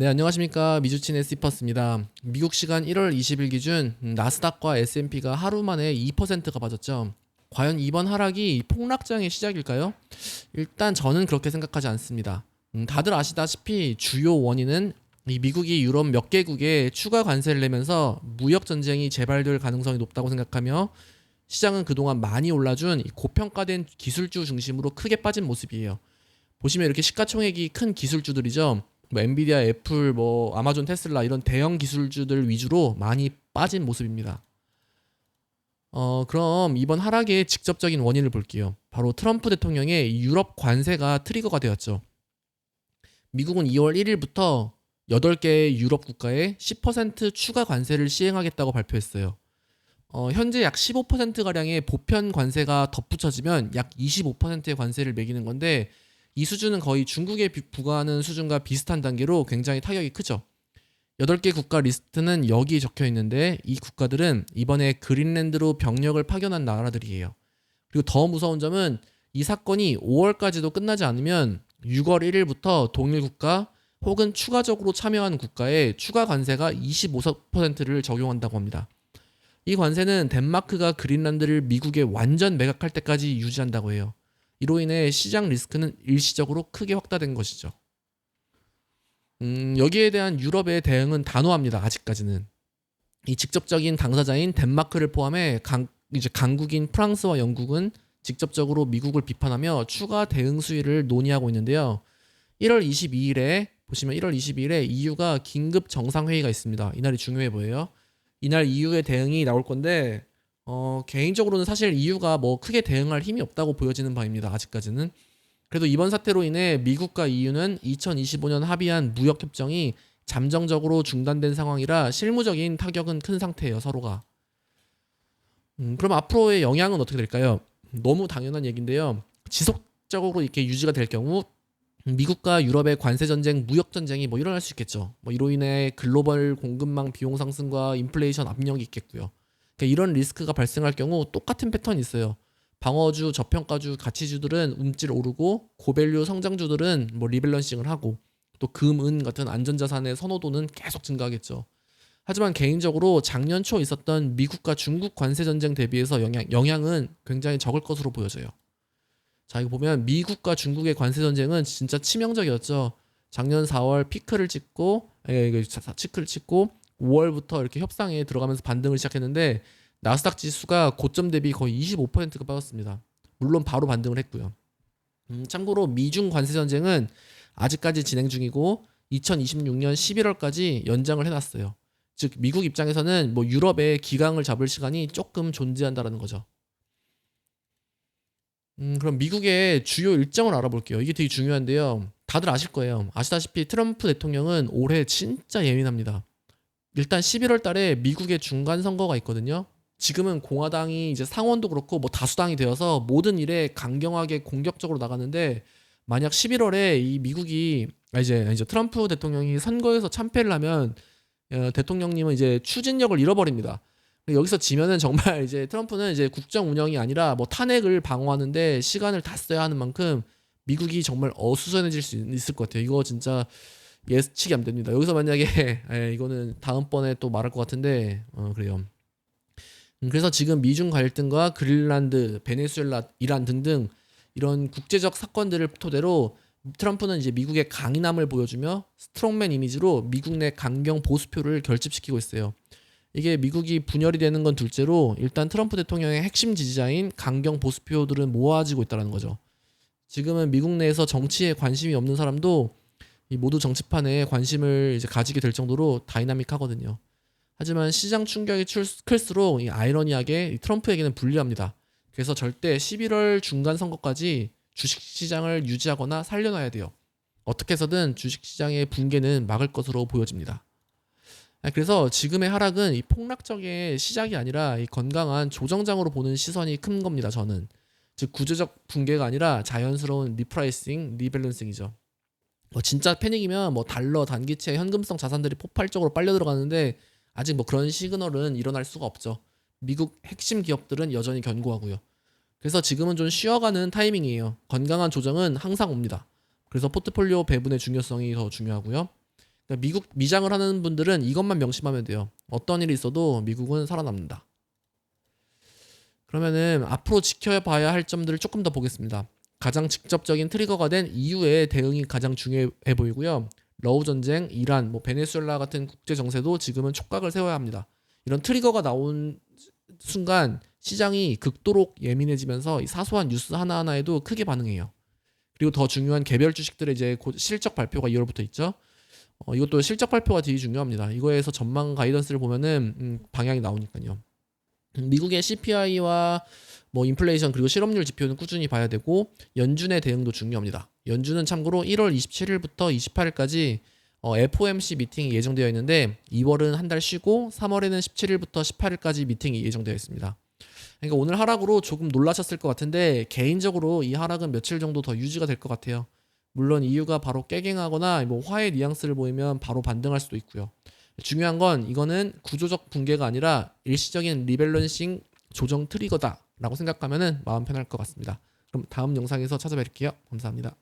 네, 안녕하십니까. 미주친의 시퍼스입니다. 미국 시간 1월 20일 기준 나스닥과 S&P가 하루 만에 2%가 빠졌죠. 과연 이번 하락이 폭락장의 시작일까요? 일단 저는 그렇게 생각하지 않습니다. 다들 아시다시피 주요 원인은 이 미국이 유럽 몇 개국에 추가 관세를 내면서 무역 전쟁이 재발될 가능성이 높다고 생각하며 시장은 그동안 많이 올라준 이 고평가된 기술주 중심으로 크게 빠진 모습이에요. 보시면 이렇게 시가총액이 큰 기술주들이죠. 뭐 엔비디아, 애플, 뭐 아마존, 테슬라 이런 대형 기술주들 위주로 많이 빠진 모습입니다. 그럼 이번 하락의 직접적인 원인을 볼게요. 바로 트럼프 대통령의 유럽 관세가 트리거가 되었죠. 미국은 2월 1일부터 8개의 유럽 국가에 10% 추가 관세를 시행하겠다고 발표했어요. 현재 약 15%가량의 보편 관세가 덧붙여지면 약 25%의 관세를 매기는 건데 이 수준은 거의 중국에 부과하는 수준과 비슷한 단계로 굉장히 타격이 크죠. 8개 국가 리스트는 여기에 적혀 있는데 이 국가들은 이번에 그린랜드로 병력을 파견한 나라들이에요. 그리고 더 무서운 점은 이 사건이 5월까지도 끝나지 않으면 6월 1일부터 동일 국가 혹은 추가적으로 참여한 국가에 추가 관세가 25%를 적용한다고 합니다. 이 관세는 덴마크가 그린란드를 미국에 완전 매각할 때까지 유지한다고 해요. 이로 인해 시장 리스크는 일시적으로 크게 확대된 것이죠. 여기에 대한 유럽의 대응은 단호합니다. 아직까지는. 이 직접적인 당사자인 덴마크를 포함해 이제 강국인 프랑스와 영국은 직접적으로 미국을 비판하며 추가 대응 수위를 논의하고 있는데요. 1월 22일에 보시면 1월 22일에 EU가 긴급 정상회의가 있습니다. 이날이 중요해 보여요. 이날 EU의 대응이 나올 건데 개인적으로는 사실 EU가 뭐 크게 대응할 힘이 없다고 보여지는 바입니다. 아직까지는. 그래도 이번 사태로 인해 미국과 EU는 2025년 합의한 무역 협정이 잠정적으로 중단된 상황이라 실무적인 타격은 큰 상태예요, 서로가. 그럼 앞으로의 영향은 어떻게 될까요? 너무 당연한 얘기인데요. 지속적으로 이렇게 유지가 될 경우 미국과 유럽의 관세 전쟁, 무역 전쟁이 뭐 일어날 수 있겠죠. 뭐 이로 인해 글로벌 공급망 비용 상승과 인플레이션 압력이 있겠고요. 그러니까 이런 리스크가 발생할 경우 똑같은 패턴이 있어요. 방어주, 저평가주, 가치주들은 움찔 오르고 고밸류 성장주들은 뭐 리밸런싱을 하고 또 금, 은 같은 안전자산의 선호도는 계속 증가하겠죠. 하지만 개인적으로 작년 초 있었던 미국과 중국 관세 전쟁 대비해서 영향은 굉장히 적을 것으로 보여져요. 자, 이거 보면 미국과 중국의 관세 전쟁은 진짜 치명적이었죠. 작년 4월 피크를 찍고, 치크를 찍고 5월부터 이렇게 협상에 들어가면서 반등을 시작했는데 나스닥 지수가 고점 대비 거의 25%가 빠졌습니다. 물론 바로 반등을 했고요. 참고로 미중 관세 전쟁은 아직까지 진행 중이고 2026년 11월까지 연장을 해놨어요. 즉 미국 입장에서는 뭐 유럽의 기강을 잡을 시간이 조금 존재한다라는 거죠. 그럼 미국의 주요 일정을 알아볼게요. 이게 되게 중요한데요. 다들 아실 거예요. 아시다시피 트럼프 대통령은 올해 진짜 예민합니다. 일단 11월 달에 미국의 중간 선거가 있거든요. 지금은 공화당이 이제 상원도 그렇고 뭐 다수당이 되어서 모든 일에 강경하게 공격적으로 나가는데 만약 11월에 이 미국이 이제 트럼프 대통령이 선거에서 참패를 하면 대통령님은 이제 추진력을 잃어버립니다. 여기서 지면은 정말 이제 트럼프는 이제 국정 운영이 아니라 뭐 탄핵을 방어하는데 시간을 다 써야 하는 만큼 미국이 정말 어수선해질 수 있을 것 같아요. 이거 진짜 예측이 안 됩니다. 여기서 만약에 이거는 다음번에 또 말할 것 같은데 그래요. 그래서 지금 미중 갈등과 그린란드, 베네수엘라, 이란 등등 이런 국제적 사건들을 토대로 트럼프는 이제 미국의 강인함을 보여주며 스트롱맨 이미지로 미국 내 강경 보수표를 결집시키고 있어요. 이게 미국이 분열이 되는 건 둘째로 일단 트럼프 대통령의 핵심 지지자인 강경 보수표들은 모아지고 있다는 거죠. 지금은 미국 내에서 정치에 관심이 없는 사람도 이 모두 정치판에 관심을 이제 가지게 될 정도로 다이나믹하거든요. 하지만 시장 충격이 클수록 이 아이러니하게 이 트럼프에게는 불리합니다. 그래서 절대 11월 중간 선거까지 주식시장을 유지하거나 살려놔야 돼요. 어떻게 해서든 주식시장의 붕괴는 막을 것으로 보여집니다. 그래서 지금의 하락은 이 폭락적의 시작이 아니라 이 건강한 조정장으로 보는 시선이 큰 겁니다. 저는 즉 구조적 붕괴가 아니라 자연스러운 리프라이싱, 리밸런싱이죠. 진짜 패닉이면 뭐 달러, 단기채, 현금성 자산들이 폭발적으로 빨려 들어가는데 아직 뭐 그런 시그널은 일어날 수가 없죠. 미국 핵심 기업들은 여전히 견고하고요. 그래서 지금은 좀 쉬어가는 타이밍이에요. 건강한 조정은 항상 옵니다. 그래서 포트폴리오 배분의 중요성이 더 중요하고요. 그러니까 미국 미장을 하는 분들은 이것만 명심하면 돼요. 어떤 일이 있어도 미국은 살아남는다. 그러면은 앞으로 지켜봐야 할 점들을 조금 더 보겠습니다. 가장 직접적인 트리거가 된 이후의 대응이 가장 중요해 보이고요. 러우 전쟁, 이란, 베네수엘라 같은 국제 정세도 지금은 촉각을 세워야 합니다. 이런 트리거가 나온 순간 시장이 극도로 예민해지면서 이 사소한 뉴스 하나하나에도 크게 반응해요. 그리고 더 중요한 개별 주식들의 이제 곧 실적 발표가 2월부터 있죠. 이것도 실적 발표가 되게 중요합니다. 이거에서 전망 가이던스를 보면은 방향이 나오니까요. 미국의 CPI와 인플레이션 그리고 실업률 지표는 꾸준히 봐야 되고 연준의 대응도 중요합니다. 연준은 참고로 1월 27일부터 28일까지 FOMC 미팅이 예정되어 있는데 2월은 한 달 쉬고 3월에는 17일부터 18일까지 미팅이 예정되어 있습니다. 그러니까 오늘 하락으로 조금 놀라셨을 것 같은데 개인적으로 이 하락은 며칠 정도 더 유지가 될 것 같아요. 물론 이유가 바로 깨갱하거나 화해 뉘앙스를 보이면 바로 반등할 수도 있고요. 중요한 건 이거는 구조적 붕괴가 아니라 일시적인 리밸런싱 조정 트리거다 라고 생각하면 마음 편할 것 같습니다. 그럼 다음 영상에서 찾아뵐게요. 감사합니다.